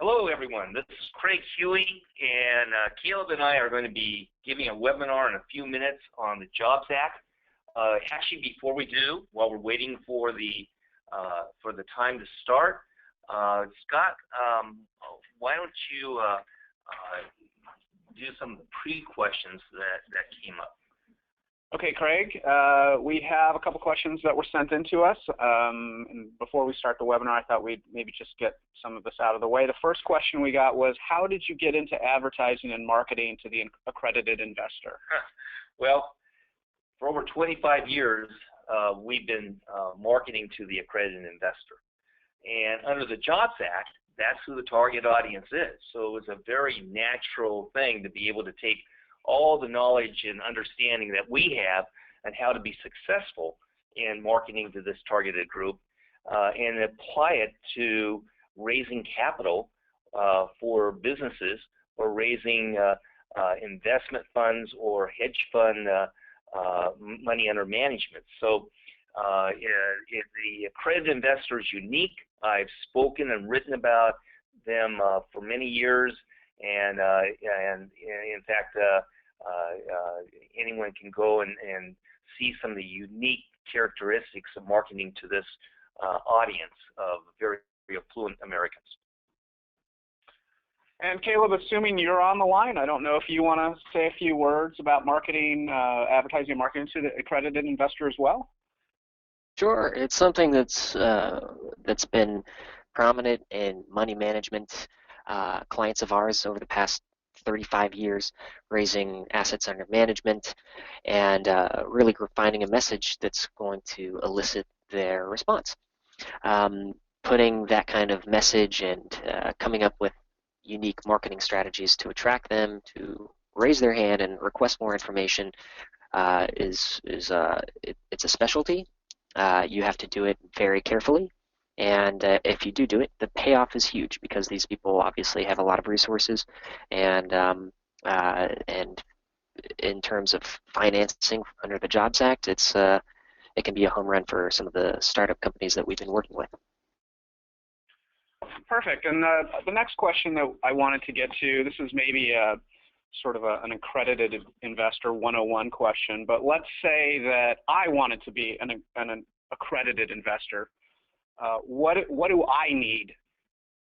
Hello, everyone. This is Craig Huey, and Caleb and I are going to be giving a webinar in a few minutes on the Jobs Act. Actually, before we do, while we're waiting for the time to start, Scott, why don't you do some of the pre-questions that came up? Okay, Craig, we have a couple questions that were sent in to us. And before we start the webinar, I thought we'd maybe just get some of this out of the way. The first question we got was, how did you get into advertising and marketing to the accredited investor? Well, for over 25 years, we've been marketing to the accredited investor. And under the Jobs Act, that's who the target audience is. So it was a very natural thing to be able to take all the knowledge and understanding that we have on how to be successful in marketing to this targeted group and apply it to raising capital for businesses or raising investment funds or hedge fund money under management. So the accredited investor is unique. I've spoken and written about them for many years, and in fact, anyone can go and see some of the unique characteristics of marketing to this audience of very affluent Americans. And Caleb, assuming you're on the line, I don't know if you want to say a few words about marketing, advertising and marketing to the accredited investor as well? Sure. It's something that's been prominent in money management clients of ours over the past 35 years, raising assets under management and really finding a message that's going to elicit their response. Putting that kind of message and coming up with unique marketing strategies to attract them to raise their hand and request more information it's a specialty. You have to do it very carefully. And if you do it, the payoff is huge because these people obviously have a lot of resources, and in terms of financing under the Jobs Act, it can be a home run for some of the startup companies that we've been working with. Perfect. And the next question that I wanted to get to, this is maybe a sort of an accredited investor 101 question, but let's say that I wanted to be an accredited investor. What do I need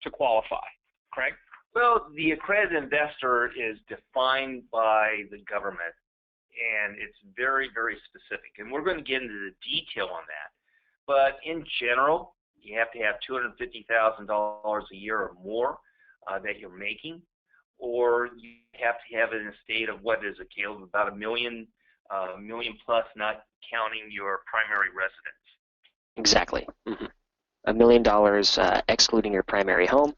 to qualify? Craig? Well, the accredited investor is defined by the government, and it's very, very specific. And we're going to get into the detail on that. But in general, you have to have $250,000 a year or more that you're making, or you have to have it in a state of, what is it, Caleb, about $1 million plus, not counting your primary residence. Exactly. Mm-hmm. $1 million excluding your primary home.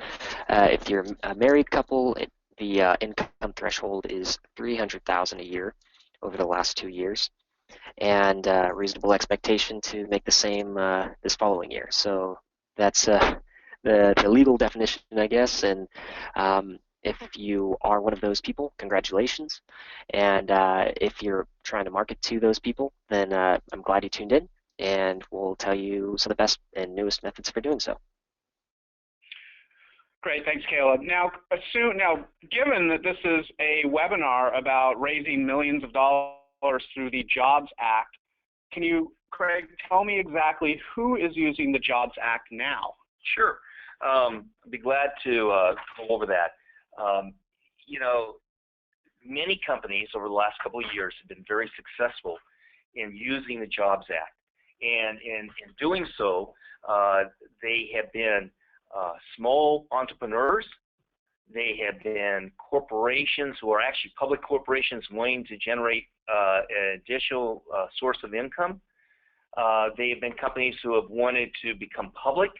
If you're a married couple, the income threshold is $300,000 a year over the last 2 years, and reasonable expectation to make the same this following year. So that's the legal definition, I guess. And if you are one of those people, congratulations. And if you're trying to market to those people, then I'm glad you tuned in, and we'll tell you some of the best and newest methods for doing so. Great, thanks, Caleb. Now, given that this is a webinar about raising millions of dollars through the Jobs Act, can you, Craig, tell me exactly who is using the Jobs Act now? Sure. I'd be glad to go over that. You know, many companies over the last couple of years have been very successful in using the Jobs Act. And in doing so, they have been small entrepreneurs. They have been corporations who are actually public corporations wanting to generate an additional source of income. They have been companies who have wanted to become public,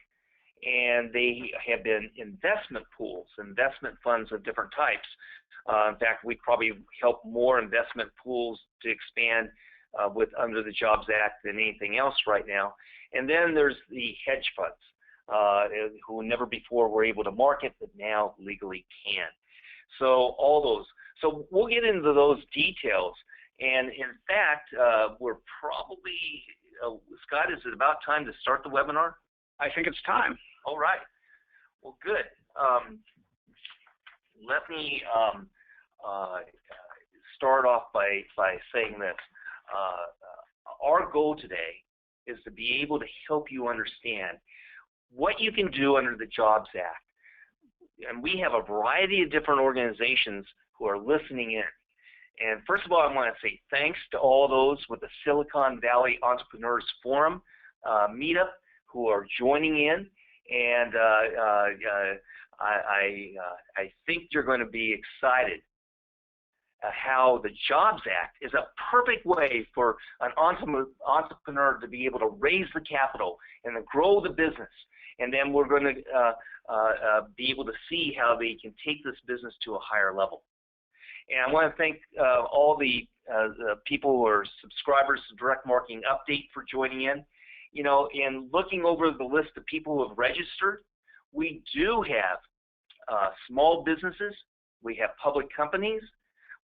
and they have been investment pools, investment funds of different types. In fact, we probably help more investment pools to expand under the Jobs Act than anything else right now. And then there's the hedge funds who never before were able to market, but now legally can. So all those. So we'll get into those details. And in fact, we're probably, Scott, is it about time to start the webinar? I think it's time. All right. Well, good. let me start off by saying this. Our goal today is to be able to help you understand what you can do under the Jobs Act. And we have a variety of different organizations who are listening in. And first of all, I want to say thanks to all those with the Silicon Valley Entrepreneurs Forum meetup who are joining in. And I think you're going to be excited how the Jobs Act is a perfect way for an entrepreneur to be able to raise the capital and to grow the business. And then we're going to be able to see how they can take this business to a higher level. And I want to thank all the people who are subscribers to Direct Marketing Update for joining in. You know, in looking over the list of people who have registered, we do have small businesses, we have public companies,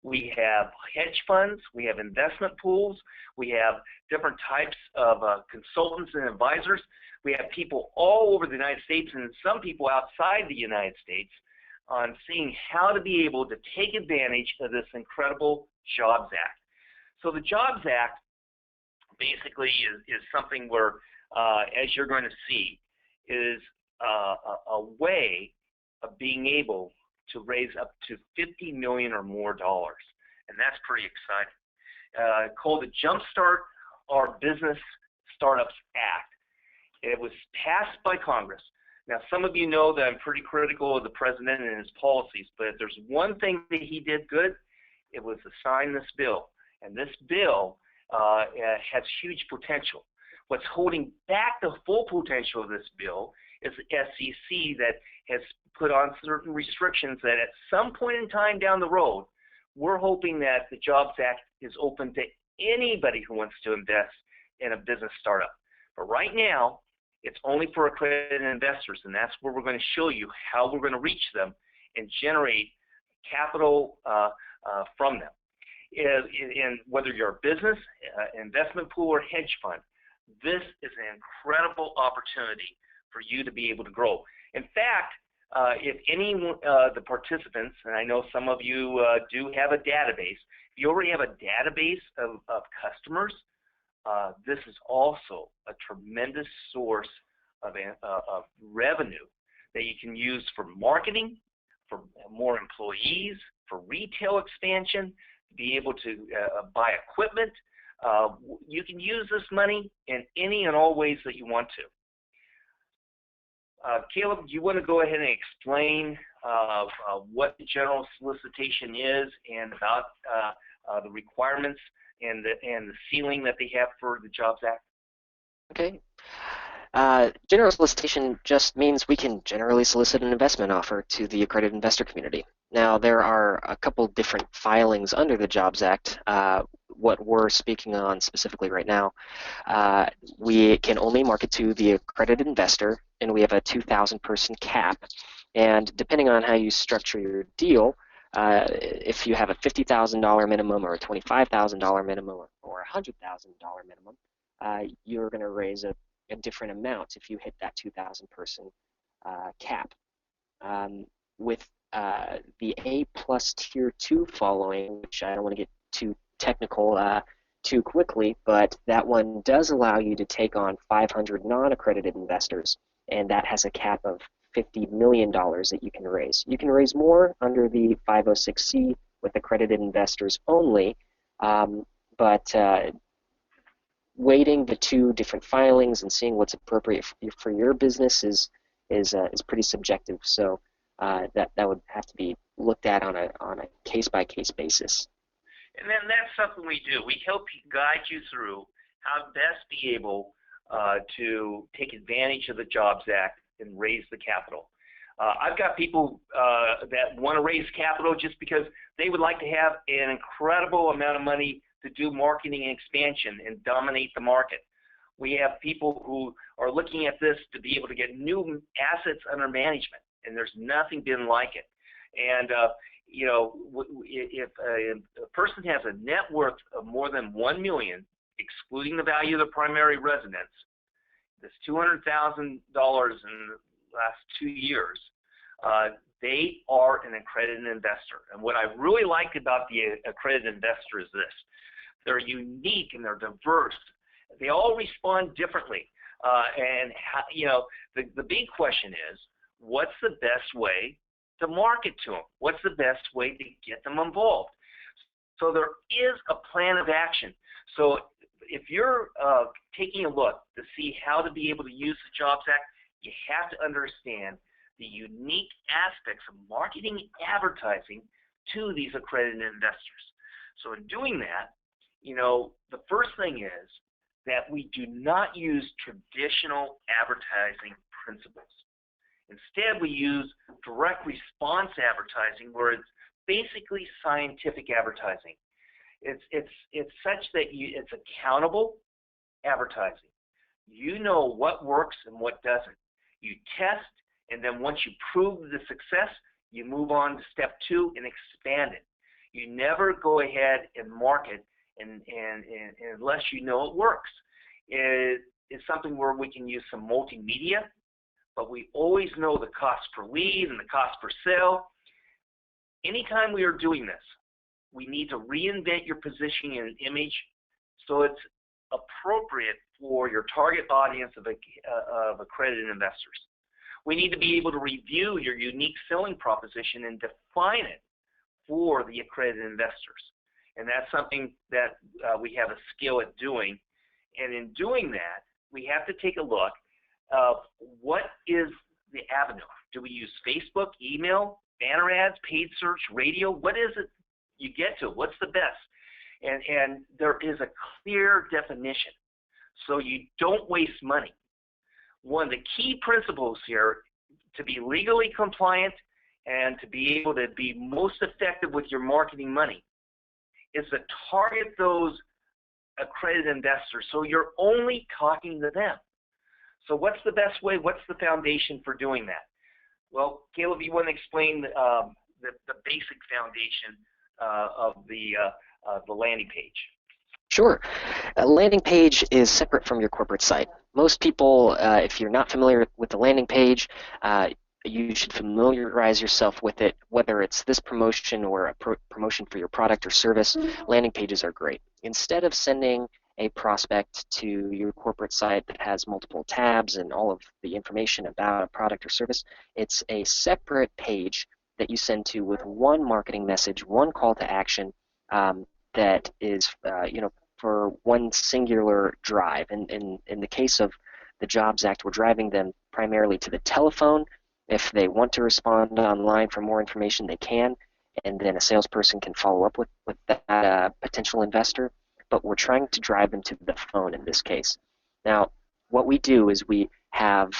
we have hedge funds, we have investment pools, we have different types of consultants and advisors. We have people all over the United States and some people outside the United States on seeing how to be able to take advantage of this incredible Jobs Act. So the Jobs Act basically is something where, as you're going to see, is a way of being able to raise up to $50 million or more dollars, and that's pretty exciting. Called the Jumpstart Our Business Startups Act. It was passed by Congress. Now, some of you know that I'm pretty critical of the president and his policies, but if there's one thing that he did good, it was to sign this bill. And this bill has huge potential. What's holding back the full potential of this bill is the SEC that has put on certain restrictions that at some point in time down the road, we're hoping that the Jobs Act is open to anybody who wants to invest in a business startup. But right now, it's only for accredited investors, and that's where we're going to show you how we're going to reach them and generate capital from them. And whether you're a business, investment pool, or hedge fund, this is an incredible opportunity for you to be able to grow. In fact, if any of the participants, and I know some of you do have a database, if you already have a database of customers, this is also a tremendous source of revenue that you can use for marketing, for more employees, for retail expansion, to be able to buy equipment. You can use this money in any and all ways that you want to. Caleb, do you want to go ahead and explain what the general solicitation is and about the requirements and the ceiling that they have for the Jobs Act? Okay. General solicitation just means we can generally solicit an investment offer to the accredited investor community. Now, there are a couple different filings under the Jobs Act. What we're speaking on specifically right now, we can only market to the accredited investor, and we have a 2,000 person cap. And depending on how you structure your deal, if you have a $50,000 minimum or a $25,000 minimum or a $100,000 minimum, you're going to raise a different amount if you hit that 2,000 person cap. With the A+ Tier 2 following, which I don't want to get too technical too quickly, but that one does allow you to take on 500 non-accredited investors, and that has a cap of $50 million that you can raise. You can raise more under the 506C with accredited investors only, but weighting the two different filings and seeing what's appropriate for your business is pretty subjective. So that would have to be looked at on a case-by-case basis. And then that's something we do. We help guide you through how to best be able to take advantage of the Jobs Act and raise the capital. I've got people that want to raise capital just because they would like to have an incredible amount of money to do marketing and expansion and dominate the market. We have people who are looking at this to be able to get new assets under management, and there's nothing been like it. And you know, if a person has a net worth of more than $1 million, excluding the value of the primary residence, that's $200,000 in the last 2 years, They are an accredited investor. And what I really like about the accredited investor is this. They're unique and they're diverse. They all respond differently. The big question is, what's the best way to market to them? What's the best way to get them involved? So there is a plan of action. So if you're taking a look to see how to be able to use the Jobs Act, you have to understand the unique aspects of marketing and advertising to these accredited investors. So in doing that, the first thing is that we do not use traditional advertising principles. Instead, we use direct response advertising, where it's basically scientific advertising. It's such that it's accountable advertising. You know what works and what doesn't. You test, and then once you prove the success, you move on to step 2 and expand it. You never go ahead and market and unless you know it works. It's something where we can use some multimedia, but we always know the cost per lead and the cost per sale. Anytime we are doing this, we need to reinvent your positioning and image so it's appropriate for your target audience of accredited investors. We need to be able to review your unique selling proposition and define it for the accredited investors. And that's something that we have a skill at doing. And in doing that, we have to take a look of what is the avenue. Do we use Facebook, email, banner ads, paid search, radio? What is it you get to? What's the best? And there is a clear definition, so you don't waste money. One of the key principles here to be legally compliant and to be able to be most effective with your marketing money is to target those accredited investors, so you're only talking to them. So what's the best way? What's the foundation for doing that? Well, Caleb, you want to explain the basic foundation of the landing page? Sure. A landing page is separate from your corporate site. Most people, if you're not familiar with the landing page, you should familiarize yourself with it, whether it's this promotion or a promotion for your product or service. Landing pages are great. Instead of sending a prospect to your corporate site that has multiple tabs and all of the information about a product or service, it's a separate page that you send to with one marketing message, one call to action that is, for one singular drive. And in the case of the Jobs Act, we're driving them primarily to the telephone. If they want to respond online for more information, they can, and then a salesperson can follow up with that potential investor. But we're trying to drive them to the phone in this case. Now, what we do is we have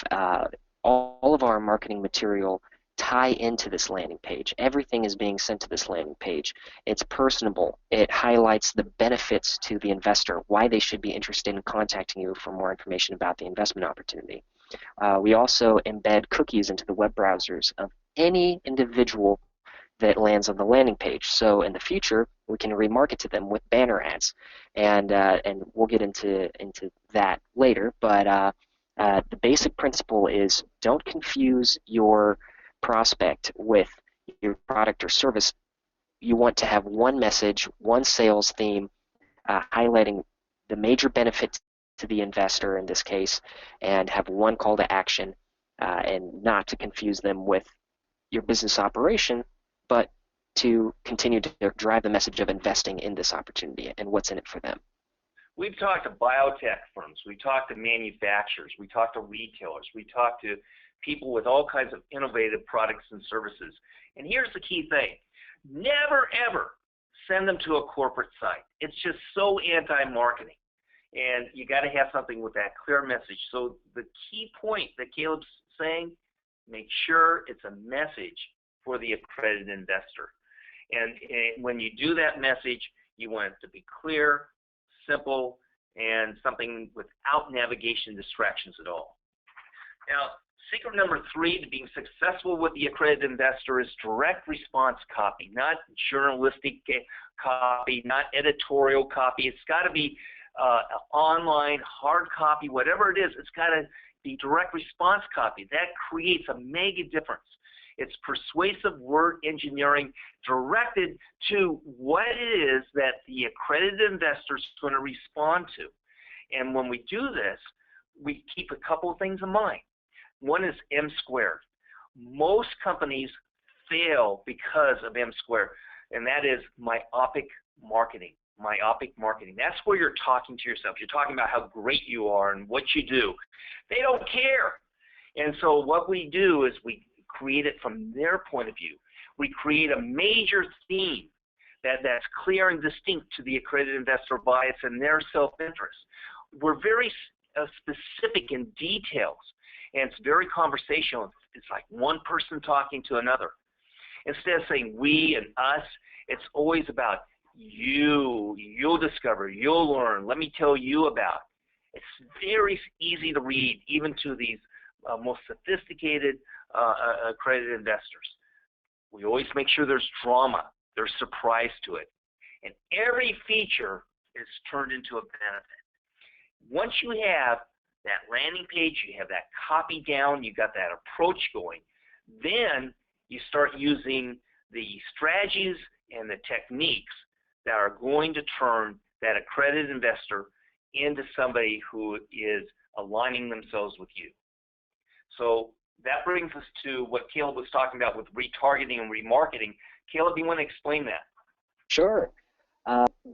all of our marketing material tie into this landing page. Everything is being sent to this landing page. It's personable. It highlights the benefits to the investor, why they should be interested in contacting you for more information about the investment opportunity. We also embed cookies into the web browsers of any individual that lands on the landing page. So in the future, we can remarket to them with banner ads, and we'll get into that later. But the basic principle is don't confuse your prospect with your product or service. You want to have one message, one sales theme, highlighting the major benefits to the investor in this case, and have one call to action, and not to confuse them with your business operation, but to continue to drive the message of investing in this opportunity and what's in it for them. We've talked to biotech firms, we talked to manufacturers, we talked to retailers, we talked to people with all kinds of innovative products and services. And here's the key thing. Never, ever send them to a corporate site. It's just so anti-marketing. And you got to have something with that clear message. So the key point that Caleb's saying, make sure it's a message for the accredited investor. And when you do that message, you want it to be clear, simple, and something without navigation distractions at all. Now, secret number 3 to being successful with the accredited investor is direct response copy, not journalistic copy, not editorial copy. It's got to be online, hard copy, whatever it is, it's got to be direct response copy. That creates a mega difference. It's persuasive word engineering directed to what it is that the accredited investor is going to respond to. And when we do this, we keep a couple of things in mind. One is M squared. Most companies fail because of M squared, and that is myopic marketing. Myopic marketing. That's where you're talking to yourself. You're talking about how great you are and what you do. They don't care. And so what we do is we create it from their point of view. We create a major theme that's clear and distinct to the accredited investor bias and their self-interest. We're very specific in details, and it's very conversational. It's like one person talking to another. Instead of saying we and us, it's always about you'll discover, you'll learn, let me tell you about. It's very easy to read, even to these most sophisticated accredited investors. We always make sure there's drama, there's surprise to it. And every feature is turned into a benefit. Once you have that landing page, you have that copy down, you got that approach going, then you start using the strategies and the techniques that are going to turn that accredited investor into somebody who is aligning themselves with you. So that brings us to what Caleb was talking about with retargeting and remarketing. Caleb, do you want to explain that? Sure.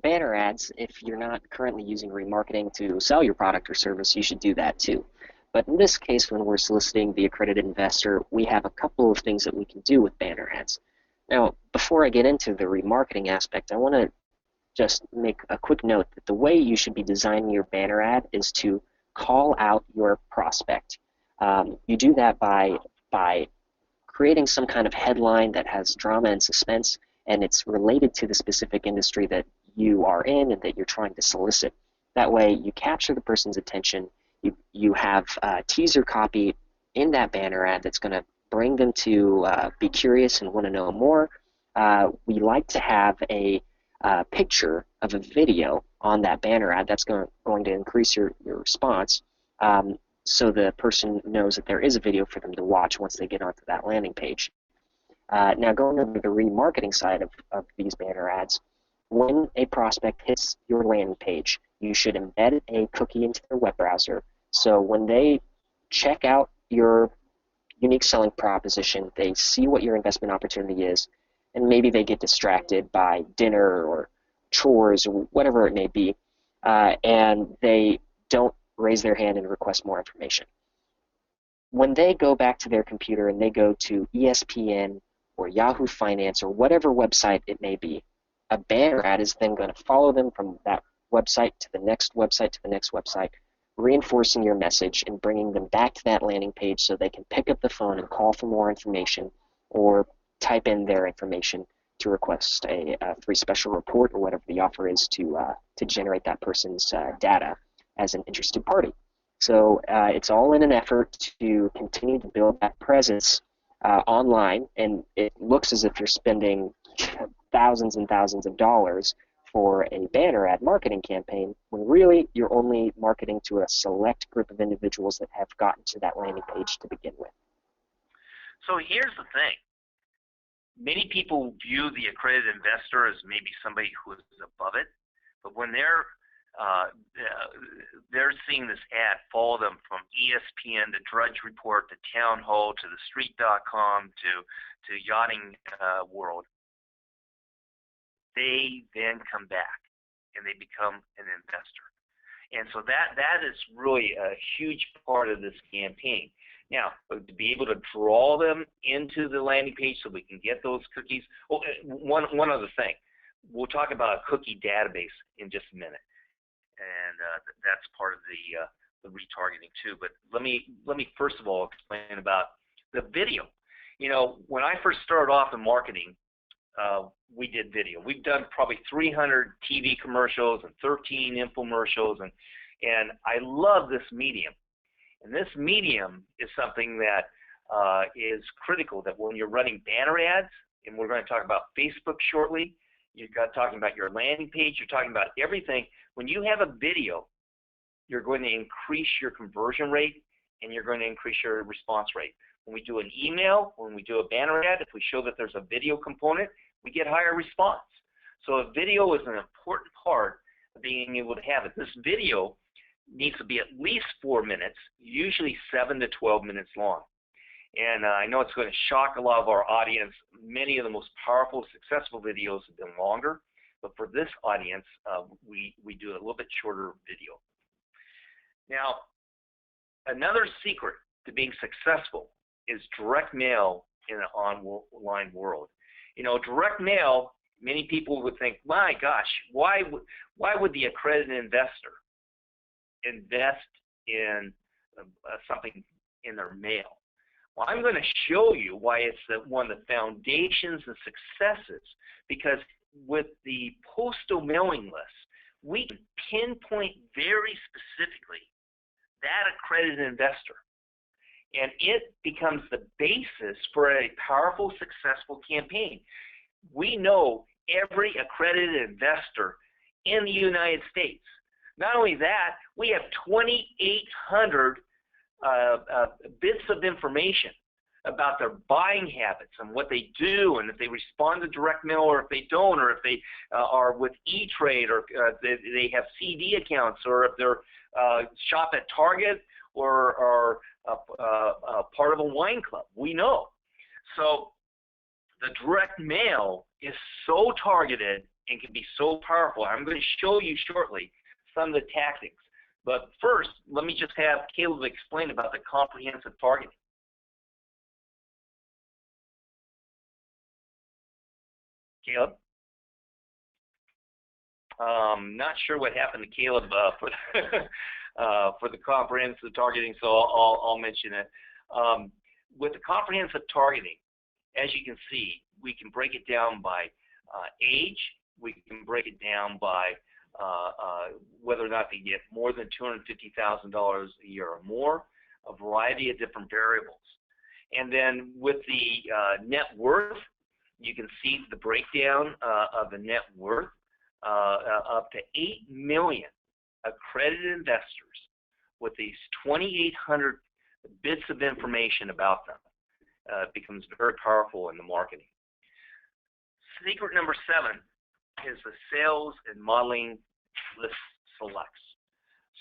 Banner ads, if you're not currently using remarketing to sell your product or service, you should do that too. But in this case, when we're soliciting the accredited investor, we have a couple of things that we can do with banner ads. Now, before I get into the remarketing aspect, I want to just make a quick note that the way you should be designing your banner ad is to call out your prospect. You do that by creating some kind of headline that has drama and suspense, and it's related to the specific industry that you are in and that you're trying to solicit. That way, you capture the person's attention. You have teaser copy in that banner ad that's going to bring them to be curious and want to know more. We like to have a picture of a video on that banner ad. That's going to increase your response, so the person knows that there is a video for them to watch once they get onto that landing page. Now, going over the remarketing side of these banner ads, when a prospect hits your landing page, you should embed a cookie into their web browser. So when they check out your unique selling proposition, they see what your investment opportunity is, and maybe they get distracted by dinner or chores or whatever it may be, and they don't raise their hand and request more information. When they go back to their computer and they go to ESPN or Yahoo Finance or whatever website it may be, a banner ad is then going to follow them from that website to the next website to the next website, reinforcing your message and bringing them back to that landing page so they can pick up the phone and call for more information or type in their information to request a free special report or whatever the offer is to generate that person's data as an interested party. So it's all in an effort to continue to build that presence online, and it looks as if you're spending thousands and thousands of dollars for a banner ad marketing campaign, when really you're only marketing to a select group of individuals that have gotten to that landing page to begin with. So here's the thing. Many people view the accredited investor as maybe somebody who is above it, but when they're seeing this ad follow them from ESPN to Drudge Report to Town Hall to TheStreet.com to Yachting World, they then come back and they become an investor. And so that is really a huge part of this campaign. Now, to be able to draw them into the landing page so we can get those cookies. Oh, one other thing. We'll talk about a cookie database in just a minute, and that's part of the retargeting too. But let me first of all explain about the video. You know, when I first started off in marketing, we did video. We've done probably 300 TV commercials and 13 infomercials, and I love this medium. And this medium is something that is critical, that when you're running banner ads, and we're going to talk about Facebook shortly, you've got talking about your landing page, you're talking about everything. When you have a video, you're going to increase your conversion rate and you're going to increase your response rate. when we do an email, when we do a banner ad, if we show that there's a video component, we get higher response. So a video is an important part of being able to have it. This video needs to be at least 4 minutes, usually 7 to 12 minutes long. And I know it's going to shock a lot of our audience. Many of the most powerful, successful videos have been longer. But for this audience, we do a little bit shorter video. Now, another secret to being successful is direct mail in an online world. You know, direct mail, many people would think, my gosh, why would the accredited investor invest in something in their mail? Well, I'm going to show you why it's one of the foundations and successes, because with the postal mailing list, we can pinpoint very specifically that accredited investor. And it becomes the basis for a powerful, successful campaign. We know every accredited investor in the United States. Not only that, we have 2,800 bits of information about their buying habits and what they do, and if they respond to direct mail or if they don't, or if they are with E-Trade, or they have CD accounts, or if they're shop at Target or part of a wine club. We know. So the direct mail is so targeted and can be so powerful. I'm going to show you shortly some of the tactics. But first, let me just have Caleb explain about the comprehensive targeting. Caleb? Not sure what happened to Caleb for the comprehensive targeting, so I'll mention it. With the comprehensive targeting, as you can see, we can break it down by age. We can break it down by whether or not they get more than $250,000 a year or more, a variety of different variables. And then with the net worth, you can see the breakdown of the net worth, up to 8 million accredited investors with these 2,800 bits of information about them. Becomes very powerful in the marketing. Secret number 7 is the sales and modeling list selects.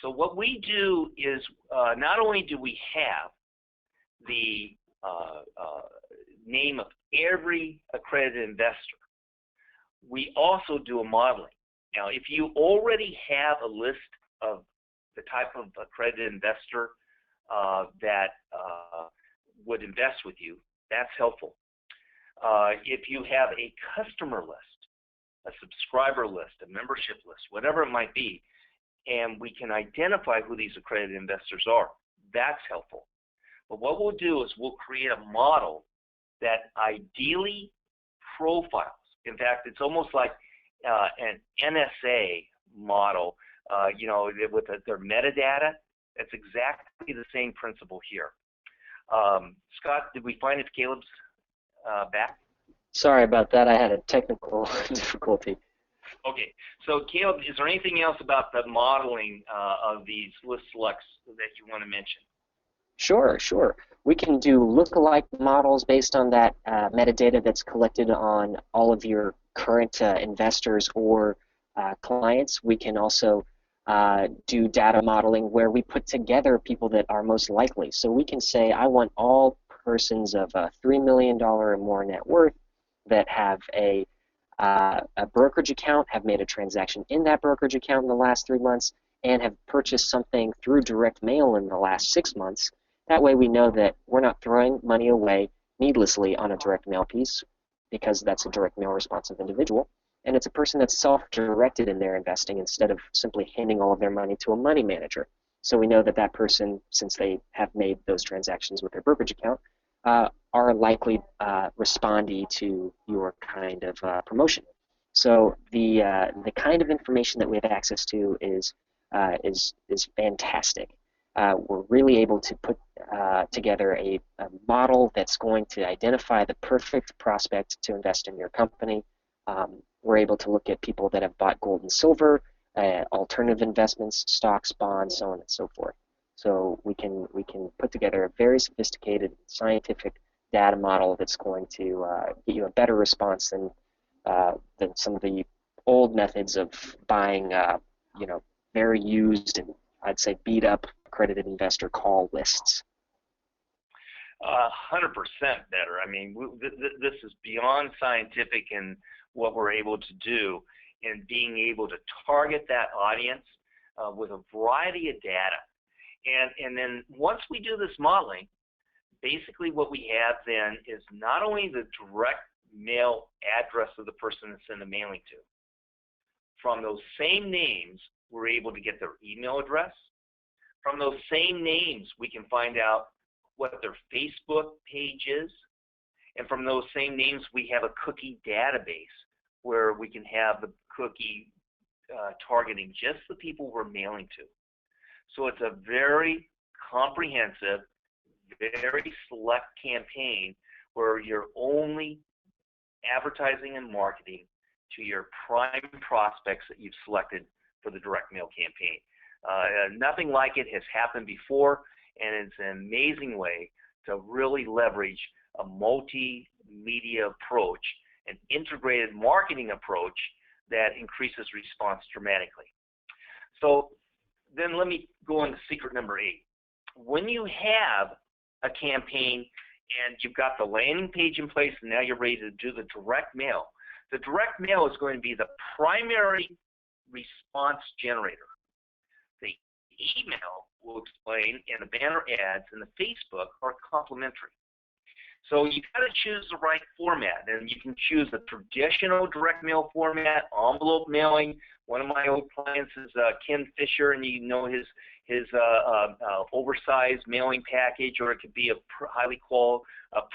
So what we do is not only do we have the name of every accredited investor, we also do a modeling. Now, if you already have a list of the type of accredited investor that would invest with you, that's helpful. If you have a customer list, a subscriber list, a membership list, whatever it might be, and we can identify who these accredited investors are, that's helpful. But what we'll do is we'll create a model that ideally profiles. In fact, it's almost like an NSA model, you know, with their metadata. That's exactly the same principle here. Scott, did we find if Caleb's back? Sorry about that. I had a technical difficulty. Okay. So, Caleb, is there anything else about the modeling of these list selects that you want to mention? Sure, sure. We can do lookalike models based on that metadata that's collected on all of your current investors or clients. We can also do data modeling where we put together people that are most likely. So we can say, I want all persons of $3 million or more net worth that have a brokerage account, have made a transaction in that brokerage account in the last 3 months, and have purchased something through direct mail in the last 6 months. That way we know that we're not throwing money away needlessly on a direct mail piece, because that's a direct mail responsive individual, and it's a person that's self-directed in their investing instead of simply handing all of their money to a money manager. So we know that that person, since they have made those transactions with their brokerage account, are likely respondee to your kind of promotion. So the kind of information that we have access to is fantastic. We're really able to put together a model that's going to identify the perfect prospect to invest in your company. We're able to look at people that have bought gold and silver, alternative investments, stocks, bonds, so on and so forth. So we can put together a very sophisticated scientific data model that's going to get you a better response than some of the old methods of buying, very used and I'd say beat up accredited investor call lists. 100% better. I mean, this is beyond scientific in what we're able to do in being able to target that audience with a variety of data. And then once we do this modeling, basically what we have then is not only the direct mail address of the person to send the mailing to. From those same names, we're able to get their email address. From those same names, we can find out what their Facebook page is. And from those same names, we have a cookie database where we can have the cookie targeting just the people we're mailing to. So it's a very comprehensive, very select campaign where you're only advertising and marketing to your prime prospects that you've selected for the direct mail campaign. Nothing like it has happened before, and it's an amazing way to really leverage a multimedia approach, an integrated marketing approach that increases response dramatically. So then let me go into secret number 8. When you have a campaign and you've got the landing page in place and now you're ready to do the direct mail, the direct mail is going to be the primary response generator. The email will explain, and the banner ads and the Facebook are complementary. So you've got to choose the right format, and you can choose the traditional direct mail format, envelope mailing. One of my old clients is Ken Fisher, and you know his oversized mailing package, or it could be a highly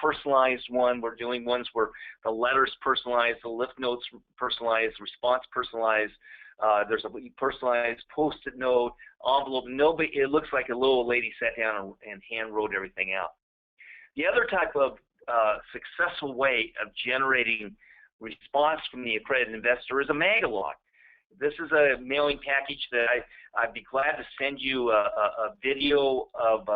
personalized one. We're doing ones where the letters personalized, the lift notes personalized, response personalized. There's a personalized post-it note, envelope. It looks like a little lady sat down and hand wrote everything out. The other type of successful way of generating response from the accredited investor is a Videolog. This is a mailing package that I'd be glad to send you a video of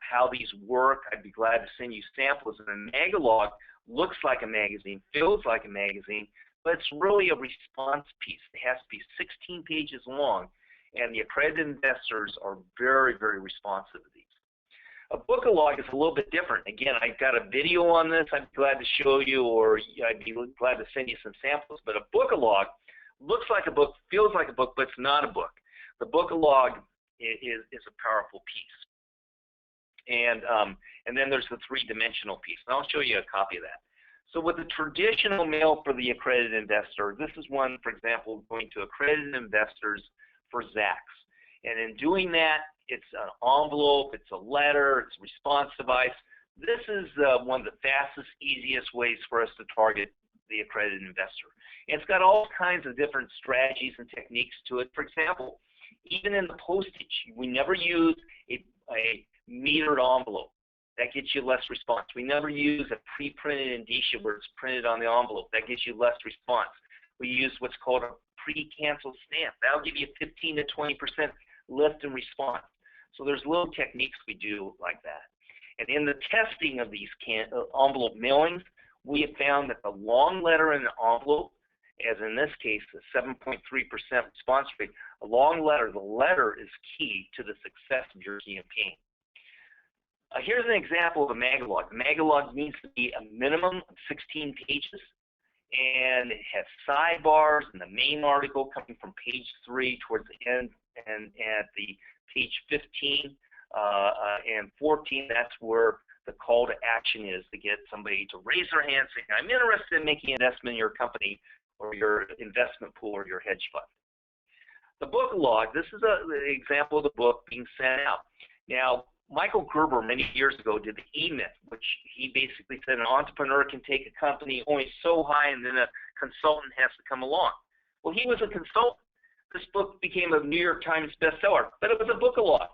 how these work. I'd be glad to send you samples. And a Videolog looks like a magazine, feels like a magazine, but it's really a response piece. It has to be 16 pages long, and the accredited investors are very, very responsive to these. A Videolog is a little bit different. Again, I've got a video on this I'd be glad to show you, or I'd be glad to send you some samples. But a Videolog looks like a book, feels like a book, but it's not a book. The Videolog is a powerful piece. And then there's the three-dimensional piece. And I'll show you a copy of that. So with the traditional mail for the accredited investor, this is one, for example, going to accredited investors for Zacks. And in doing that, it's an envelope, it's a letter, it's a response device. This is one of the fastest, easiest ways for us to target the accredited investor. And it's got all kinds of different strategies and techniques to it. For example, even in the postage, we never use a metered envelope. That gets you less response. We never use a pre-printed indicia where it's printed on the envelope. That gives you less response. We use what's called a pre-canceled stamp. That'll give you 15 to 20% lift in response. So there's little techniques we do like that. And in the testing of these envelope mailings, we have found that the long letter in the envelope, as in this case, the 7.3% response rate, a long letter, the letter is key to the success of your campaign. Here's an example of a Videolog. The Videolog needs to be a minimum of 16 pages, and it has sidebars and the main article coming from page 3 towards the end, and at the page 15 and 14, that's where the call to action is to get somebody to raise their hand saying, I'm interested in making an investment in your company or your investment pool or your hedge fund. The Videolog, this is an example of the book being sent out. Now, Michael Gerber many years ago did the E-Myth, which he basically said an entrepreneur can take a company only so high and then a consultant has to come along. Well, he was a consultant. This book became a New York Times bestseller, but it was a Videolog.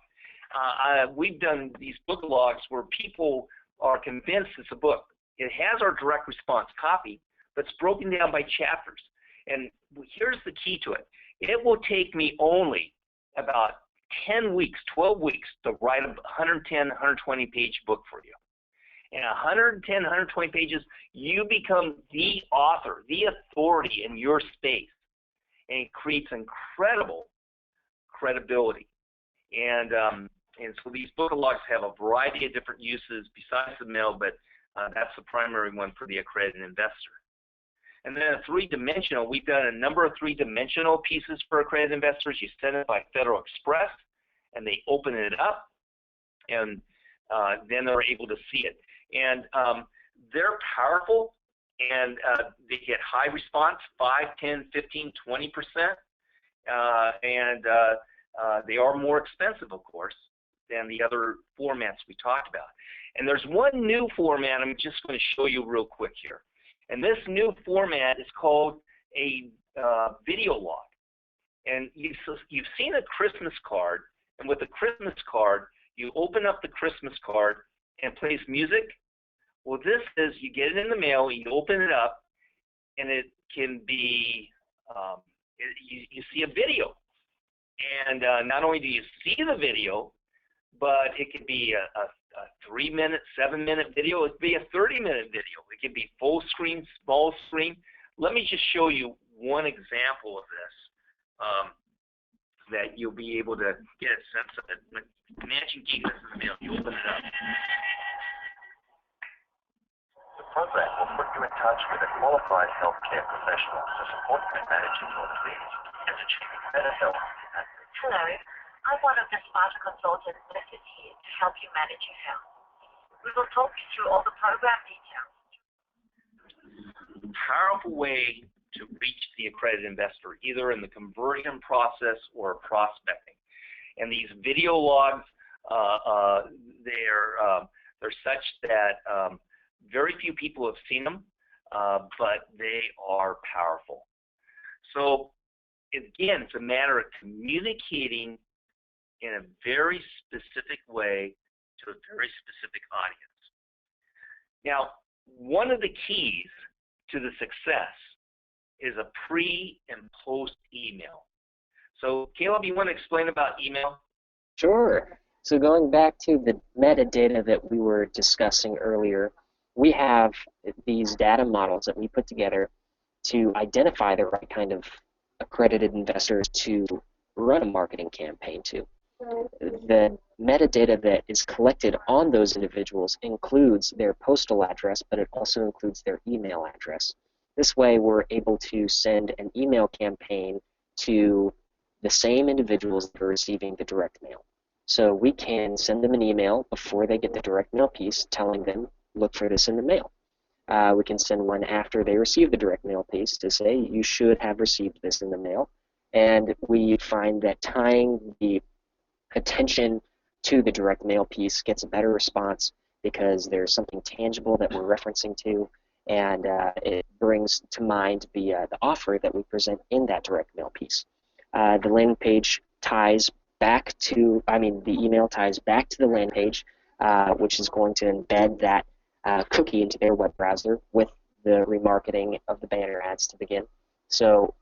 We've done these Videologs where people are convinced it's a book. It has our direct response copy, but it's broken down by chapters. And here's the key to it. It will take me only about 10 weeks, 12 weeks to write a 110, 120 page book for you. In 110, 120 pages, you become the author, the authority in your space. And it creates incredible credibility. And so these book logs have a variety of different uses besides the mail, but that's the primary one for the accredited investor. And then a three-dimensional, we've done a number of three-dimensional pieces for accredited investors. You send it by Federal Express, and they open it up, and then they're able to see it. And they're powerful, and they get high response, 5, 10, 15, 20%. And they are more expensive, of course, than the other formats we talked about. And there's one new format I'm just going to show you real quick here. And this new format is called a Videolog. And you've seen a Christmas card, and with a Christmas card, you open up the Christmas card and plays music. Well, this is, you get it in the mail, you open it up, and it can be, you see a video. And not only do you see the video, but it could be a 3-minute, 7-minute video. It could be a 30-minute video. It could be full screen, small screen. Let me just show you one example of this that you'll be able to get a sense of it. Imagine getting this in the mail. You open it up. The program will put you in touch with a qualified healthcare professional to support you in managing your disease and achieving better health. Hello, I'm one of the Smarter Consultant nurses here to help you manage your health. We will talk you through all the program details. Powerful way to reach the accredited investor, either in the conversion process or prospecting. And these video logs, they're such that very few people have seen them, but they are powerful. So again, it's a matter of communicating in a very specific way to a very specific audience. Now, one of the keys to the success is a pre and post email. So Caleb, you want to explain about email? Sure. So going back to the metadata that we were discussing earlier, we have these data models that we put together to identify the right kind of accredited investors to run a marketing campaign to. The metadata that is collected on those individuals includes their postal address, but it also includes their email address. This way we're able to send an email campaign to the same individuals that are receiving the direct mail. So we can send them an email before they get the direct mail piece telling them, look for this in the mail. We can send one after they receive the direct mail piece to say, you should have received this in the mail. And we find that tying the attention to the direct mail piece gets a better response because there's something tangible that we're referencing to, and it brings to mind the offer that we present in that direct mail piece. The landing page ties back to, the email ties back to the landing page, which is going to embed that cookie into their web browser with the remarketing of the banner ads to begin. So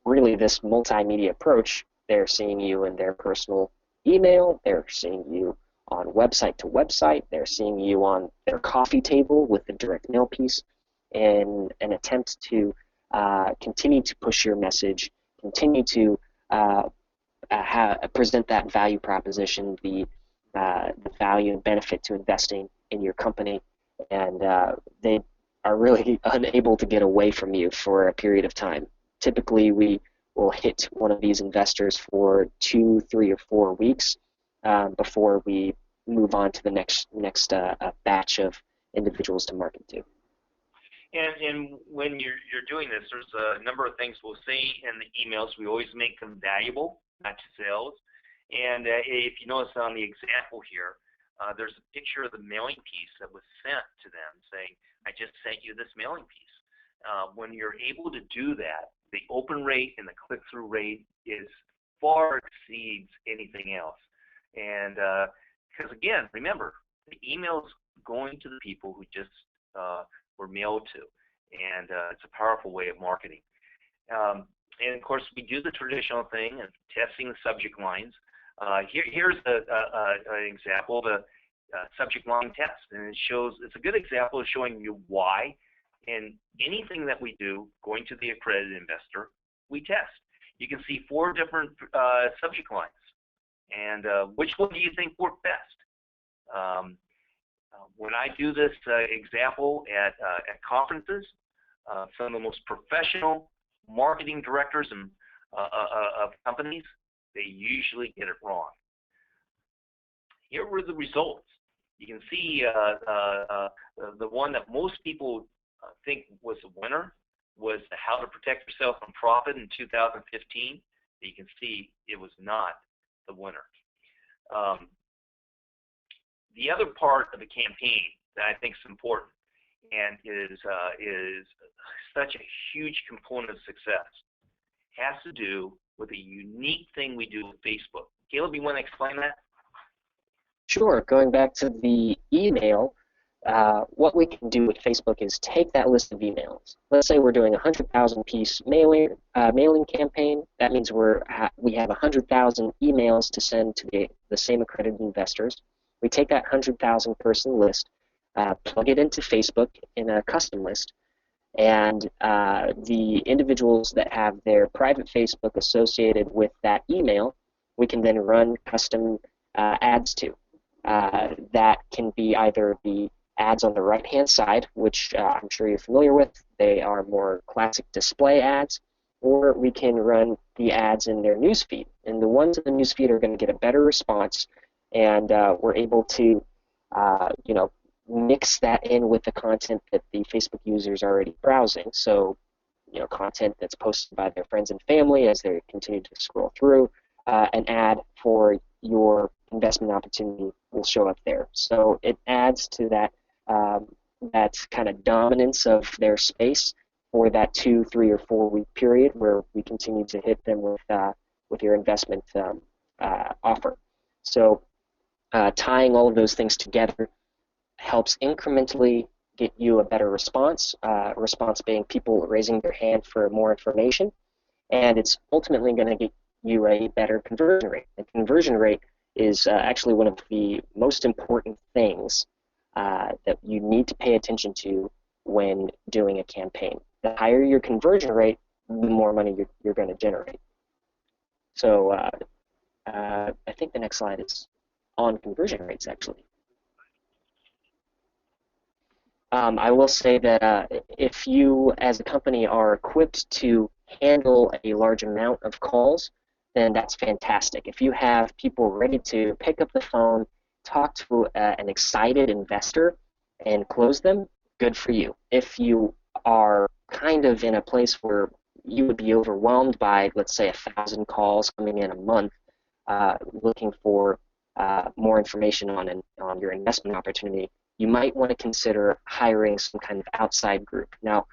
really this multimedia approach, they're seeing you in their personal email, they're seeing you on website to website, they're seeing you on their coffee table with the direct mail piece, in an attempt to continue to push your message, continue to present that value proposition, the value and benefit to investing in your company, and they are really unable to get away from you for a period of time. Typically, we will hit one of these investors for 2, 3, or 4 weeks before we move on to the next batch of individuals to market to. And when you're doing this, there's a number of things we'll say in the emails. We always make them valuable, not just sales. And if you notice on the example here, there's a picture of the mailing piece that was sent to them saying, I just sent you this mailing piece. When you're able to do that, the open rate and the click-through rate far exceeds anything else. And because again, remember, the email's going to the people who just were mailed to, and it's a powerful way of marketing. And of course, we do the traditional thing of testing the subject lines. Here's an example, the subject line test, and it shows, it's a good example of showing you why in anything that we do, going to the accredited investor, we test. You can see 4 different subject lines, and which one do you think worked best? When I do this example at conferences, some of the most professional marketing directors and, of companies, they usually get it wrong. Here were the results. You can see the one that most people think was a winner was How to Protect Yourself from Profit in 2015. You can see it was not the winner. The other part of the campaign that I think is important and is such a huge component of success has to do with a unique thing we do with Facebook. Caleb, you want to explain that? Sure. Going back to the email, what we can do with Facebook is take that list of emails. Let's say we're doing a 100,000-piece mailing campaign. That means we have 100,000 emails to send to the same accredited investors. We take that 100,000-person list, plug it into Facebook in a custom list, and the individuals that have their private Facebook associated with that email, we can then run custom ads to. That can be either the ads on the right-hand side, which I'm sure you're familiar with. They are more classic display ads, or we can run the ads in their newsfeed. And the ones in the newsfeed are going to get a better response, and we're able to, mix that in with the content that the Facebook users are already browsing. So, content that's posted by their friends and family as they continue to scroll through. An ad for your investment opportunity will show up there. So it adds to that that kind of dominance of their space for that 2, 3, or 4 week period where we continue to hit them with your investment offer. So tying all of those things together helps incrementally get you a better response, response being people raising their hand for more information, and it's ultimately going to get you a better conversion rate. The conversion rate is actually one of the most important things that you need to pay attention to when doing a campaign. The higher your conversion rate, the more money you're going to generate. So I think the next slide is on conversion rates, actually. I will say that if you, as a company, are equipped to handle a large amount of calls, then that's fantastic. If you have people ready to pick up the phone, talk to an excited investor, and close them, good for you. If you are kind of in a place where you would be overwhelmed by, let's say, 1,000 calls coming in a month, looking for more information on your investment opportunity, you might want to consider hiring some kind of outside group. Now,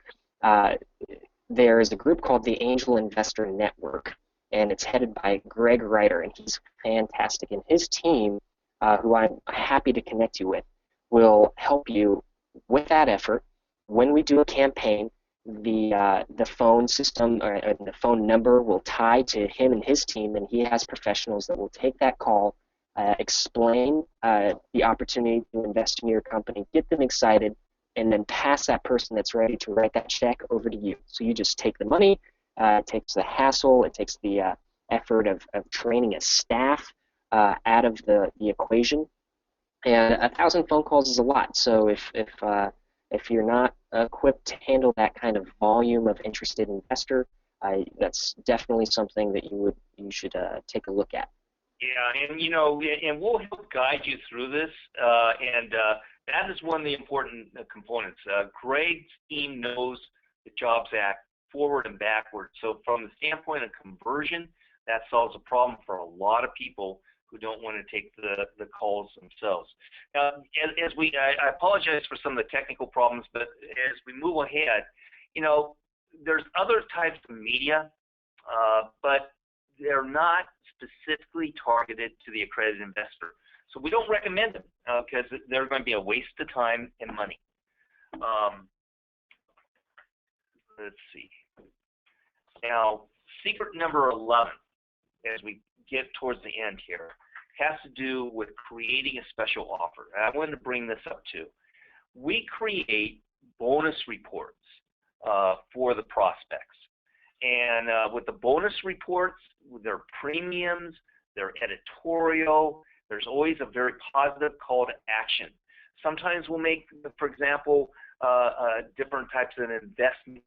there is a group called the Angel Investor Network, and it's headed by Greg Reiter, and he's fantastic. And his team, who I'm happy to connect you with, will help you with that effort. When we do a campaign, the phone system or the phone number will tie to him and his team, and he has professionals that will take that call, explain the opportunity to invest in your company, get them excited, and then pass that person that's ready to write that check over to you. So you just take the money, it takes the hassle, it takes the effort of training a staff out of the equation. And 1,000 phone calls is a lot. So if you're not equipped to handle that kind of volume of interested investor, that's definitely something that you should take a look at. Yeah, and we'll help guide you through this, and that is one of the important components. Greg's team knows the Jobs Act forward and backward. So from the standpoint of conversion, that solves a problem for a lot of people who don't want to take the calls themselves. Now, I apologize for some of the technical problems, but as we move ahead, there's other types of media, but they're not specifically targeted to the accredited investor. So we don't recommend them because they're going to be a waste of time and money. Let's see. Now, secret number 11, as we get towards the end here has to do with creating a special offer. And I wanted to bring this up too. We create bonus reports for the prospects. And with the bonus reports, their premiums, their editorial, there's always a very positive call to action. Sometimes we'll make, for example, different types of investment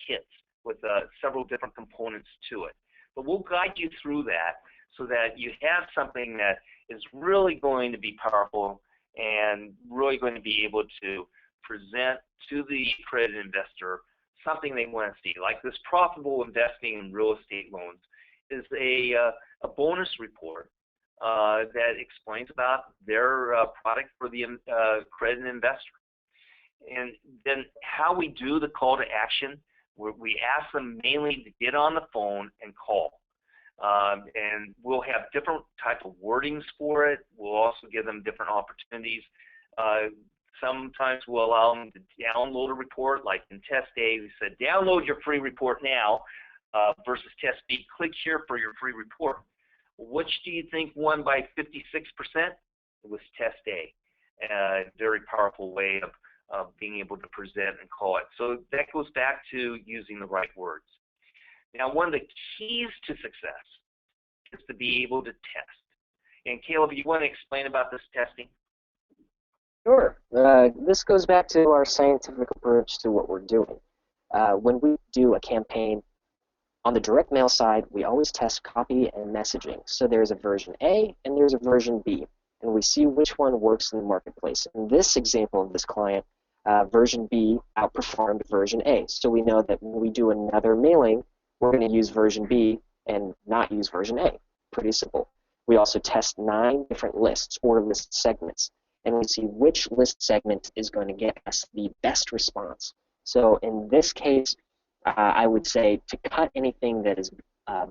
kits with several different components to it. But we'll guide you through that so that you have something that is really going to be powerful and really going to be able to present to the accredited investor something they want to see. Like this profitable investing in real estate loans is a bonus report that explains about their product for the accredited investor. And then how we do the call to action, we ask them mainly to get on the phone and call. And we'll have different type of wordings for it. We'll also give them different opportunities. Sometimes we'll allow them to download a report, like in Test A, we said, download your free report now, versus Test B, click here for your free report. Which do you think won by 56%? It was Test A. A very powerful way of being able to present and call it. So that goes back to using the right words. Now, one of the keys to success is to be able to test. And Caleb, you want to explain about this testing? Sure. This goes back to our scientific approach to what we're doing. When we do a campaign, on the direct mail side, we always test copy and messaging. So there's a version A and there's a version B, and we see which one works in the marketplace. In this example of this client, version B outperformed version A. So we know that when we do another mailing, we're going to use version B and not use version A. Pretty simple. We also test 9 different lists or list segments, and we see which list segment is going to get us the best response. So in this case, I would say to cut anything that is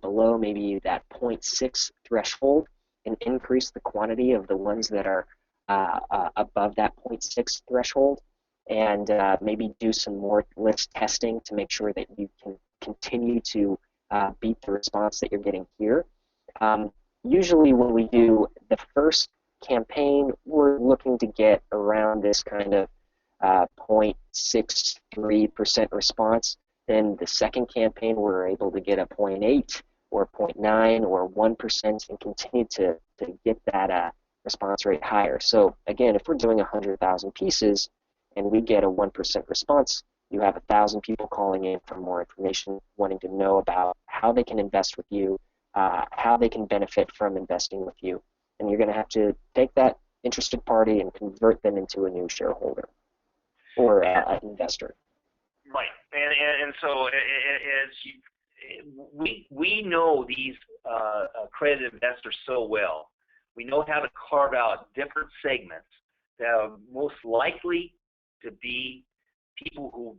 below maybe that 0.6 threshold and increase the quantity of the ones that are above that 0.6 threshold, and maybe do some more list testing to make sure that you can continue to beat the response that you're getting here. Usually when we do the first campaign, we're looking to get around this kind of 0.63% response. Then the second campaign, we're able to get a 0.8 or 0.9 or 1% and continue to get that response rate higher. So again, if we're doing 100,000 pieces and we get a 1% response, you have 1,000 people calling in for more information, wanting to know about how they can invest with you, how they can benefit from investing with you. And you're going to have to take that interested party and convert them into a new shareholder or an investor. Right, and so we know these accredited investors so well. We know how to carve out different segments that are most likely to be people who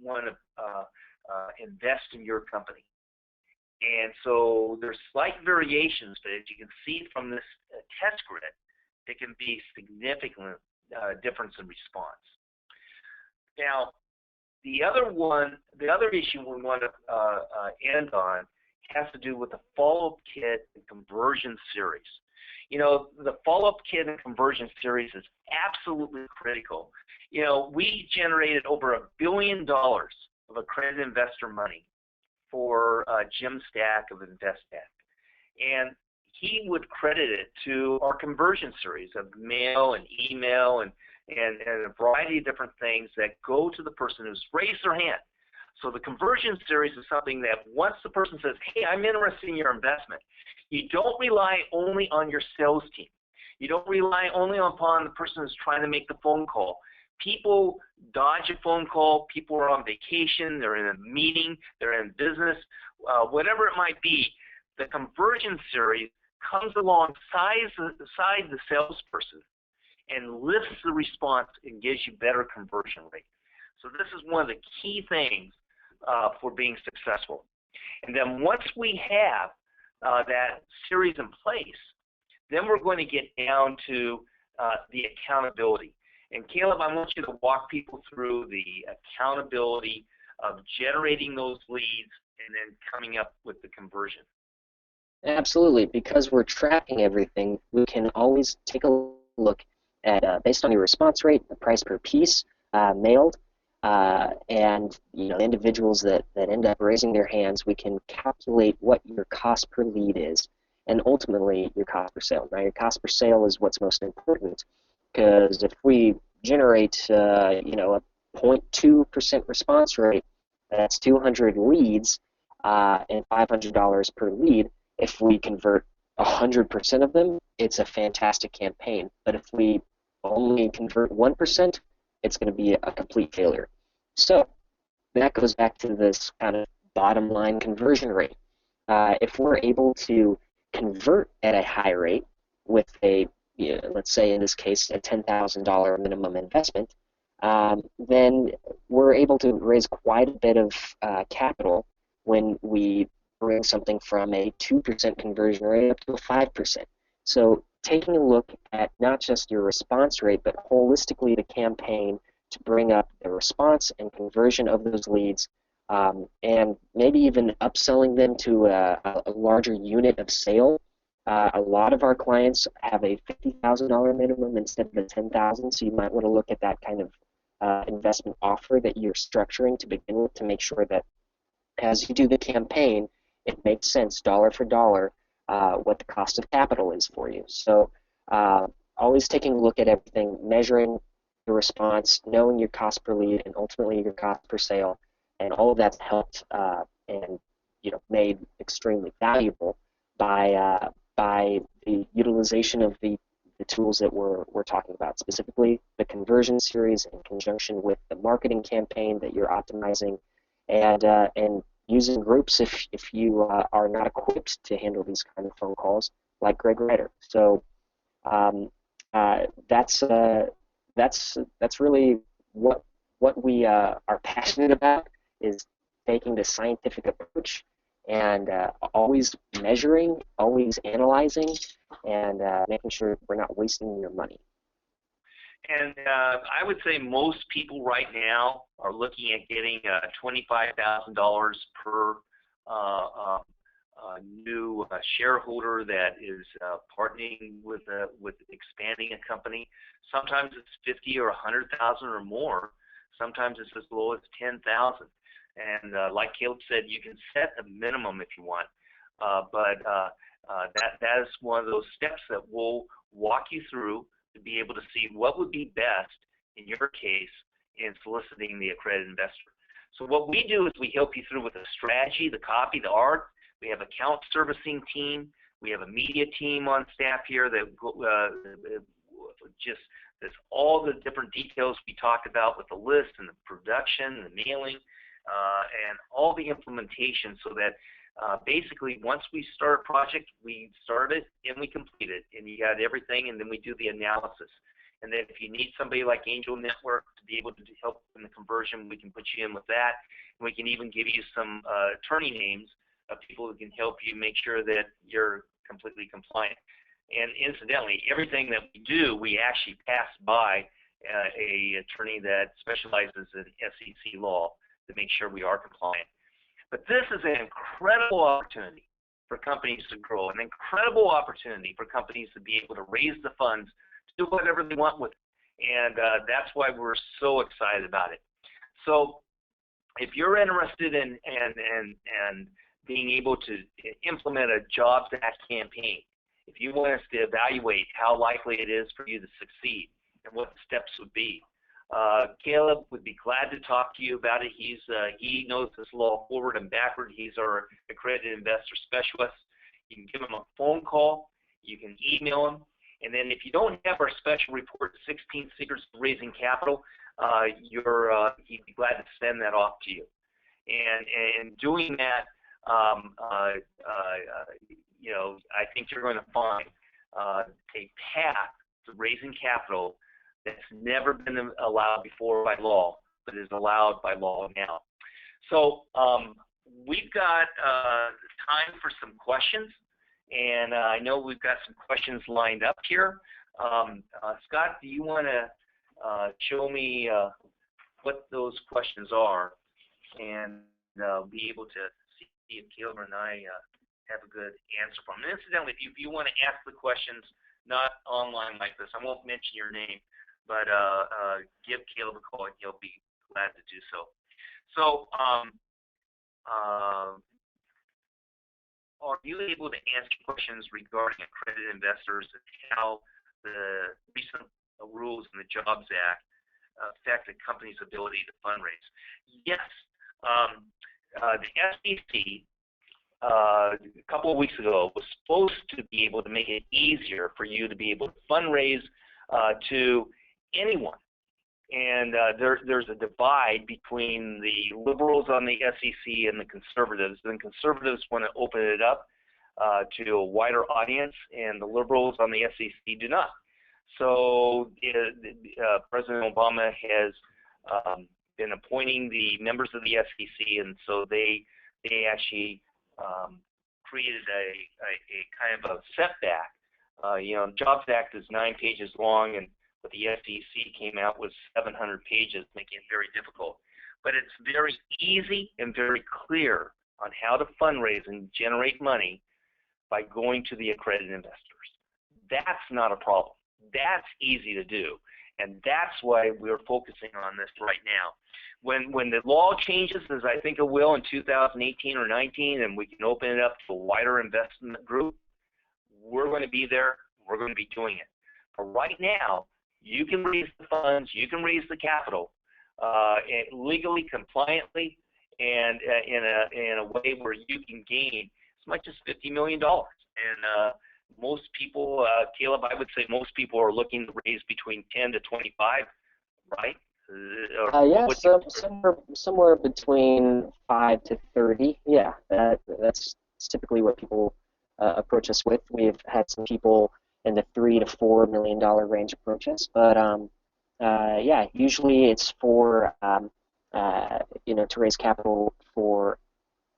want to invest in your company. And so there's slight variations, but as you can see from this test grid, there can be significant difference in response. Now, the other issue we want to end on has to do with the follow-up kit and conversion series. You know, the follow-up kit and conversion series is absolutely critical. You know, we generated over $1 billion of accredited investor money for Jim Stack of InvestStack, and he would credit it to our conversion series of mail and email and a variety of different things that go to the person who's raised their hand. So the conversion series is something that once the person says, hey, I'm interested in your investment, you don't rely only on your sales team. You don't rely only upon the person who's trying to make the phone call. People dodge a phone call. People are on vacation. They're in a meeting. They're in business. Whatever it might be, the conversion series comes alongside the salesperson and lifts the response and gives you better conversion rate. So this is one of the key things for being successful. And then once we have that series in place, then we're going to get down to the accountability. And Caleb, I want you to walk people through the accountability of generating those leads and then coming up with the conversion. Absolutely. Because we're tracking everything, we can always take a look at, based on your response rate, the price per piece mailed, and the individuals that end up raising their hands, we can calculate what your cost per lead is, and ultimately your cost per sale. Now, your cost per sale is what's most important, because if we generate, a 0.2% response rate, that's 200 leads and $500 per lead. If we convert 100% of them, it's a fantastic campaign. But if we only convert 1%, it's going to be a complete failure. So that goes back to this kind of bottom line conversion rate. If we're able to convert at a high rate with let's say in this case, a $10,000 minimum investment, then we're able to raise quite a bit of capital when we bring something from a 2% conversion rate up to a 5%. So taking a look at not just your response rate, but holistically the campaign to bring up the response and conversion of those leads, and maybe even upselling them to a larger unit of sale. A lot of our clients have a $50,000 minimum instead of a $10,000, so you might want to look at that kind of investment offer that you're structuring to begin with to make sure that as you do the campaign, it makes sense dollar for dollar what the cost of capital is for you. So always taking a look at everything, measuring your response, knowing your cost per lead, and ultimately your cost per sale, and all of that's helped and made extremely valuable by the utilization of the tools that we're talking about, specifically the conversion series in conjunction with the marketing campaign that you're optimizing, and using groups if you are not equipped to handle these kind of phone calls, like Greg Ryder. So that's really what we are passionate about, is taking the scientific approach and always measuring, always analyzing, and making sure we're not wasting your money. And I would say most people right now are looking at getting $25,000 per new shareholder that is partnering with expanding a company. Sometimes it's 50 or 100,000 or more. Sometimes it's as low as 10,000. And like Caleb said, you can set a minimum if you want, but that is one of those steps that we'll walk you through to be able to see what would be best in your case in soliciting the accredited investor. So what we do is we help you through with the strategy, the copy, the art. We have account servicing team. We have a media team on staff here that just there's all the different details we talked about with the list and the production, the mailing, and all the implementation, so that basically once we start a project, we start it and we complete it, and you got everything, and then we do the analysis. And then if you need somebody like Angel Network to be able to help in the conversion, we can put you in with that. And we can even give you some attorney names of people who can help you make sure that you're completely compliant. And incidentally, everything that we do, we actually pass by a attorney that specializes in SEC law to make sure we are compliant. But this is an incredible opportunity for companies to grow, an incredible opportunity for companies to be able to raise the funds to do whatever they want with it. And that's why we're so excited about it. So if you're interested in being able to implement a Jobs Act campaign, if you want us to evaluate how likely it is for you to succeed and what the steps would be, Caleb would be glad to talk to you about it. He knows this law forward and backward. He's our accredited investor specialist. You can give him a phone call. You can email him. And then if you don't have our special report, 16 Secrets to Raising Capital, he'd be glad to send that off to you. And doing that, I think you're going to find a path to raising capital that's never been allowed before by law, but is allowed by law now. So we've got time for some questions, and I know we've got some questions lined up here. Scott, do you want to show me what those questions are, and be able to see if Caleb and I have a good answer for them. And incidentally, if you want to ask the questions not online like this, I won't mention your name, but give Caleb a call and he'll be glad to do so. So, are you able to answer questions regarding accredited investors and how the recent rules in the Jobs Act affect a company's ability to fundraise? Yes. The SEC, a couple of weeks ago, was supposed to be able to make it easier for you to be able to fundraise to anyone. And there's a divide between the liberals on the SEC and the conservatives. And the conservatives want to open it up to a wider audience, and the liberals on the SEC do not. So President Obama has been appointing the members of the SEC, and so they actually created a kind of a setback. The Jobs Act is 9 pages long, and what the SEC came out with 700 pages, making it very difficult. But it's very easy and very clear on how to fundraise and generate money by going to the accredited investors. That's not a problem. That's easy to do, and that's why we're focusing on this right now. When the law changes, as I think it will in 2018 or 19, and we can open it up to a wider investment group, we're going to be there. We're going to be doing it. But right now, you can raise the funds, you can raise the capital legally, compliantly, and in a way where you can gain as much as $50 million. And most people, Caleb, I would say most people are looking to raise between 10 to 25, right? Yeah, somewhere between 5 to 30. Yeah, that's typically what people approach us with. We've had some people in the $3 to $4 million range approach us, but yeah, usually it's for to raise capital for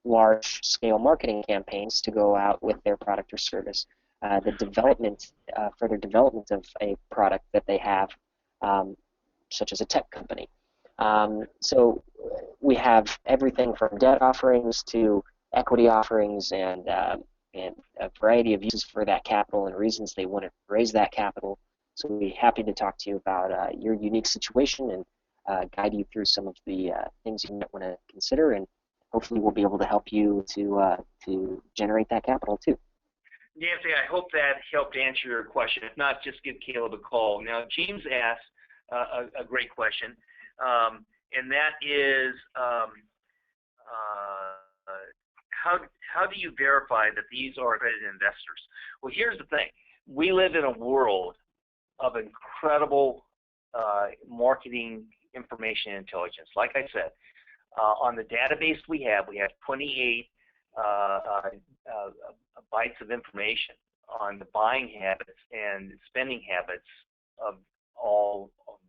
large-scale marketing campaigns to go out with their product or service. The development, further development of a product that they have, such as a tech company. So we have everything from debt offerings to equity offerings and a variety of uses for that capital and reasons they want to raise that capital. So we'd be happy to talk to you about your unique situation and guide you through some of the things you might want to consider, and hopefully we'll be able to help you to generate that capital too. Nancy, I hope that helped answer your question. If not, just give Caleb a call. Now, James asked a great question, and that is how do you verify that these are accredited investors? Well, here's the thing. We live in a world of incredible marketing information intelligence. Like I said, on the database we have 28 bytes of information on the buying habits and spending habits of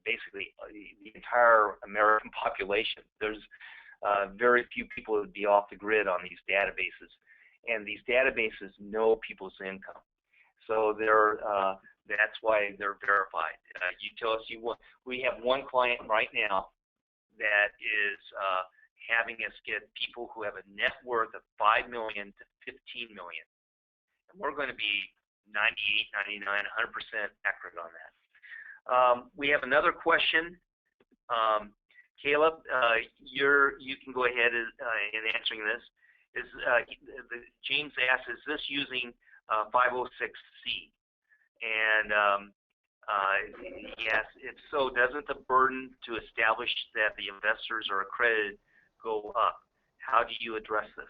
basically the entire American population. There's very few people who would be off the grid on these databases, and these databases know people's income. So that's why they're verified. You tell us you want. We have one client right now that is having us get people who have a net worth of $5 million to $15 million, and we're going to be 98, 99, 100% accurate on that. We have another question. Caleb, you can go ahead in answering this. James asks, is this using 506C? And yes, if so, doesn't the burden to establish that the investors are accredited go up? How do you address this?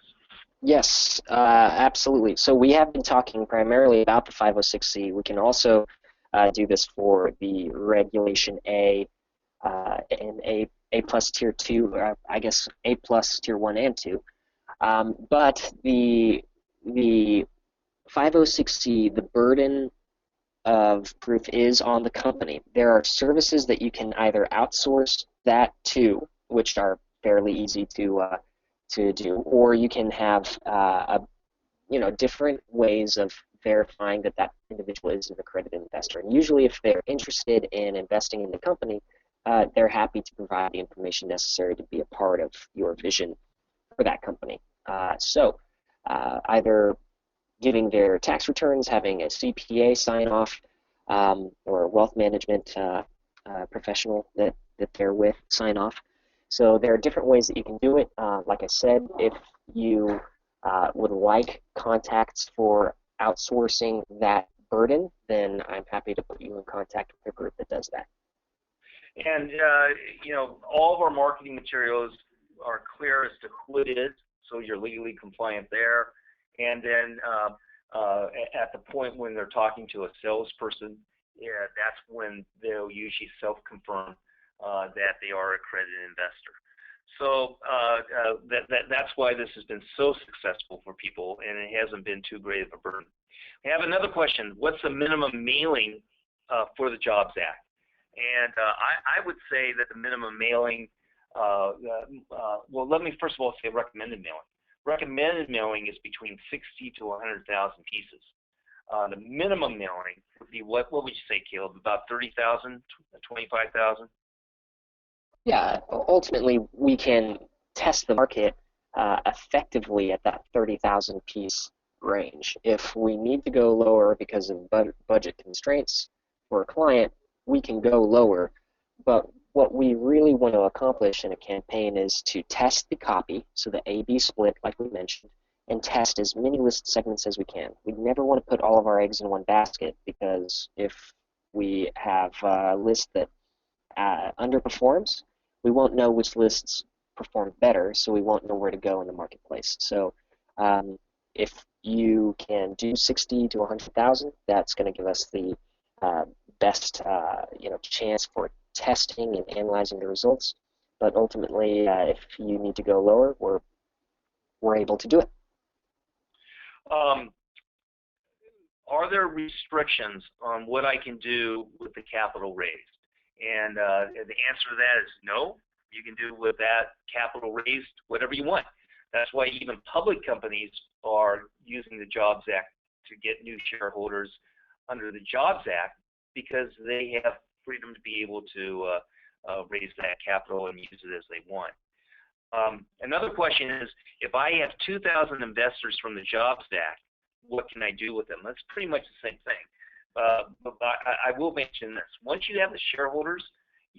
Yes, absolutely. So we have been talking primarily about the 506C. We can also do this for the Regulation A and A plus Tier 2, I guess A plus Tier 1 and 2. But the 506C, the burden of proof is on the company. There are services that you can either outsource that to, which are fairly easy to do, or you can have different ways of verifying that that individual is an accredited investor. And usually, if they're interested in investing in the company, they're happy to provide the information necessary to be a part of your vision for that company. So either giving their tax returns, having a CPA sign off, or a wealth management professional that they're with sign off. So there are different ways that you can do it. Like I said, if you would like contacts for outsourcing that burden, then I'm happy to put you in contact with a group that does that. And you know, all of our marketing materials are clear as to who it is, so you're legally compliant there. And then at the point when they're talking to a salesperson, that's when they'll usually self-confirm that they are an accredited investor. So that's why this has been so successful for people, and it hasn't been too great of a burden. I have another question. What's the minimum mailing for the Jobs Act? And I would say that the minimum mailing, well, let me first of all say recommended mailing. Recommended mailing is between 60 to 100,000 pieces. The minimum mailing would be, what would you say, Caleb, about 30,000, 25,000? Yeah, ultimately we can test the market effectively at that 30,000 piece range. If we need to go lower because of budget constraints for a client, we can go lower. But what we really want to accomplish in a campaign is to test the copy, so the A-B split, like we mentioned, and test as many list segments as we can. We never want to put all of our eggs in one basket, because if we have a list that underperforms, we won't know which lists perform better, so we won't know where to go in the marketplace. So if you can do 60 to 100,000, that's going to give us the best chance for testing and analyzing the results. But ultimately, if you need to go lower, we're able to do it. Are there restrictions on what I can do with the capital raised? And the answer to that is no. You can do with that capital raised whatever you want. That's why even public companies are using the Jobs Act to get new shareholders under the Jobs Act, because they have freedom to be able to raise that capital and use it as they want. Another question is, if I have 2,000 investors from the Jobs Act, what can I do with them? That's pretty much the same thing. But I will mention this. Once you have the shareholders,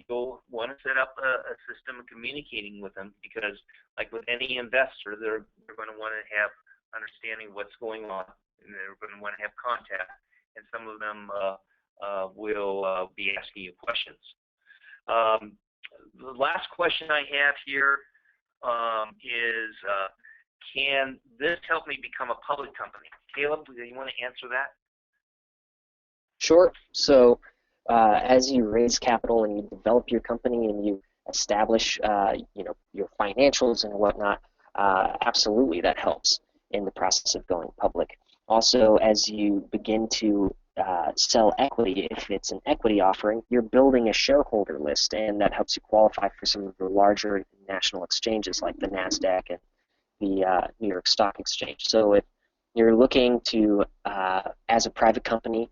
you'll want to set up a system of communicating with them, because like with any investor, they're going to want to have understanding what's going on, and they're going to want to have contact, and some of them will be asking you questions. The last question I have here is, can this help me become a public company? Caleb, do you want to answer that? Sure. So as you raise capital and you develop your company and you establish your financials and whatnot, absolutely that helps in the process of going public. Also, as you begin to sell equity, if it's an equity offering, you're building a shareholder list, and that helps you qualify for some of the larger national exchanges like the NASDAQ and the New York Stock Exchange. So if you're looking to, as a private company,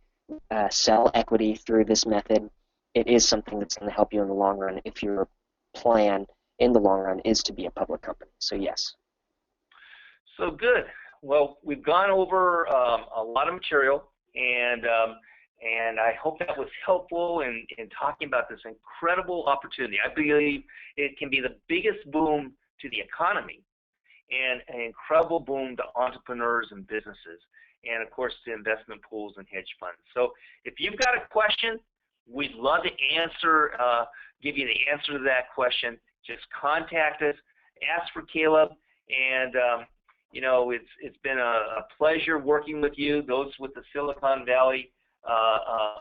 sell equity through this method, it is something that's going to help you in the long run if your plan in the long run is to be a public company. So yes. So good. Well, we've gone over a lot of material, and I hope that was helpful in talking about this incredible opportunity. I believe it can be the biggest boom to the economy and an incredible boom to entrepreneurs and businesses, and of course to investment pools and hedge funds. So if you've got a question, we'd love to answer, give you the answer to that question. Just contact us, ask for Caleb, and it's been a pleasure working with you, those with the Silicon Valley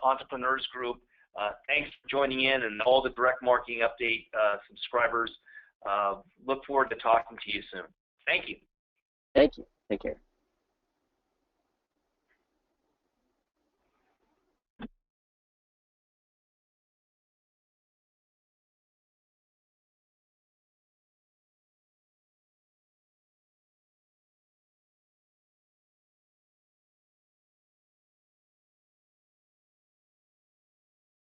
Entrepreneurs Group. Thanks for joining in, and all the Direct Marketing Update subscribers. Look forward to talking to you soon. Thank you. Thank you. Take care.